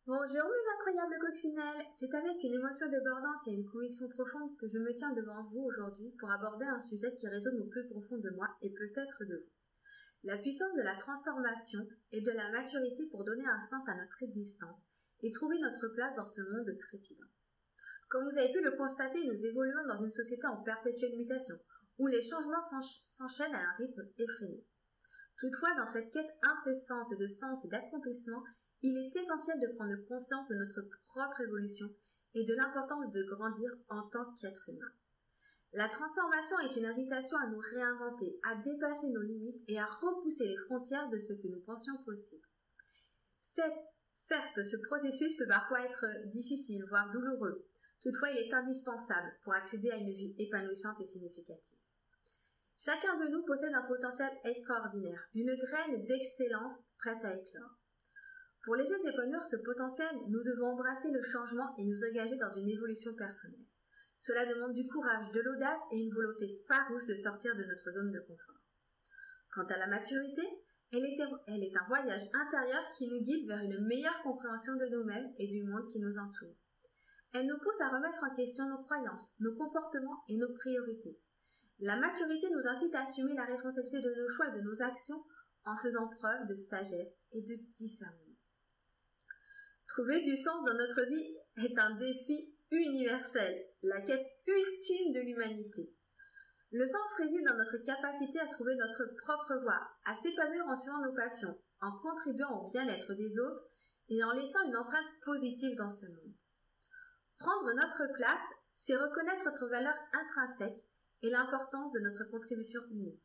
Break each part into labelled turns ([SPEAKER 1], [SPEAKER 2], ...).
[SPEAKER 1] Bonjour mes incroyables coccinelles, c'est avec une émotion débordante et une conviction profonde que je me tiens devant vous aujourd'hui pour aborder un sujet qui résonne au plus profond de moi et peut-être de vous. La puissance de la transformation et de la maturité pour donner un sens à notre existence et trouver notre place dans ce monde trépidant. Comme vous avez pu le constater, nous évoluons dans une société en perpétuelle mutation, où les changements s'enchaînent à un rythme effréné. Toutefois, dans cette quête incessante de sens et d'accomplissement, il est essentiel de prendre conscience de notre propre évolution et de l'importance de grandir en tant qu'être humain. La transformation est une invitation à nous réinventer, à dépasser nos limites et à repousser les frontières de ce que nous pensions possible. Certes, ce processus peut parfois être difficile, voire douloureux. Toutefois, il est indispensable pour accéder à une vie épanouissante et significative. Chacun de nous possède un potentiel extraordinaire, une graine d'excellence prête à éclore. Pour laisser s'épanouir ce potentiel, nous devons embrasser le changement et nous engager dans une évolution personnelle. Cela demande du courage, de l'audace et une volonté farouche de sortir de notre zone de confort. Quant à la maturité, elle est un voyage intérieur qui nous guide vers une meilleure compréhension de nous-mêmes et du monde qui nous entoure. Elle nous pousse à remettre en question nos croyances, nos comportements et nos priorités. La maturité nous incite à assumer la responsabilité de nos choix et de nos actions en faisant preuve de sagesse et de discernement. Trouver du sens dans notre vie est un défi universel, la quête ultime de l'humanité. Le sens réside dans notre capacité à trouver notre propre voie, à s'épanouir en suivant nos passions, en contribuant au bien-être des autres et en laissant une empreinte positive dans ce monde. Prendre notre place, c'est reconnaître notre valeur intrinsèque et l'importance de notre contribution unique.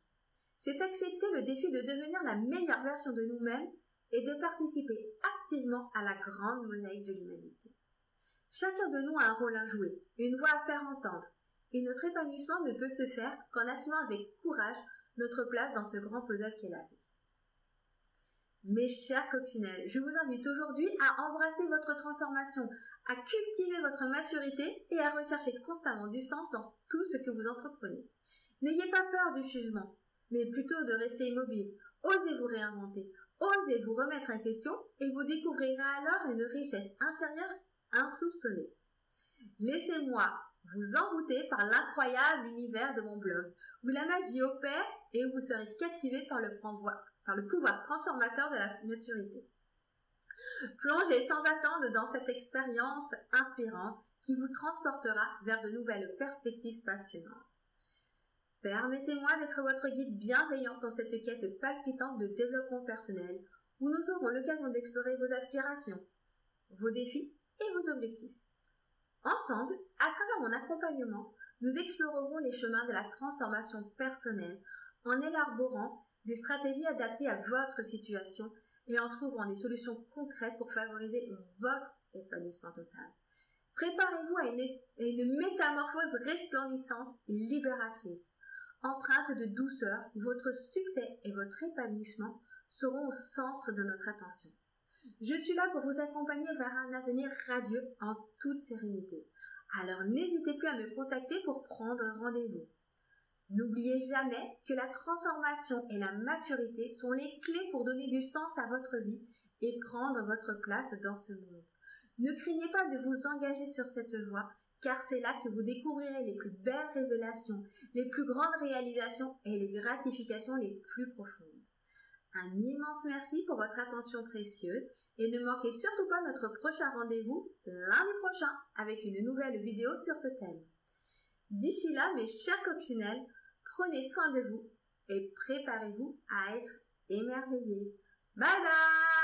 [SPEAKER 1] C'est accepter le défi de devenir la meilleure version de nous-mêmes et de participer activement à la grande mosaïque de l'humanité. Chacun de nous a un rôle à jouer, une voix à faire entendre, et notre épanouissement ne peut se faire qu'en assumant avec courage notre place dans ce grand puzzle qu'est la vie. Mes chers coccinelles, je vous invite aujourd'hui à embrasser votre transformation, à cultiver votre maturité et à rechercher constamment du sens dans tout ce que vous entreprenez. N'ayez pas peur du jugement, mais plutôt de rester immobile. Osez vous réinventer, osez vous remettre en question et vous découvrirez alors une richesse intérieure insoupçonnée. Laissez-moi vous envoûter par l'incroyable univers de mon blog, où la magie opère et où vous serez captivé par le pouvoir transformateur de la maturité. Plongez sans attendre dans cette expérience inspirante qui vous transportera vers de nouvelles perspectives passionnantes. Permettez-moi d'être votre guide bienveillant dans cette quête palpitante de développement personnel, où nous aurons l'occasion d'explorer vos aspirations, vos défis et vos objectifs. Ensemble, à travers mon accompagnement, nous explorerons les chemins de la transformation personnelle en élaborant des stratégies adaptées à votre situation et en trouvant des solutions concrètes pour favoriser votre épanouissement total. Préparez-vous à une métamorphose resplendissante et libératrice. Empreinte de douceur, votre succès et votre épanouissement seront au centre de notre attention. Je suis là pour vous accompagner vers un avenir radieux en toute sérénité. Alors n'hésitez plus à me contacter pour prendre rendez-vous. N'oubliez jamais que la transformation et la maturité sont les clés pour donner du sens à votre vie et prendre votre place dans ce monde. Ne craignez pas de vous engager sur cette voie, car c'est là que vous découvrirez les plus belles révélations, les plus grandes réalisations et les gratifications les plus profondes. Un immense merci pour votre attention précieuse et ne manquez surtout pas notre prochain rendez-vous lundi prochain avec une nouvelle vidéo sur ce thème. D'ici là, mes chers coccinelles, prenez soin de vous et préparez-vous à être émerveillés. Bye bye!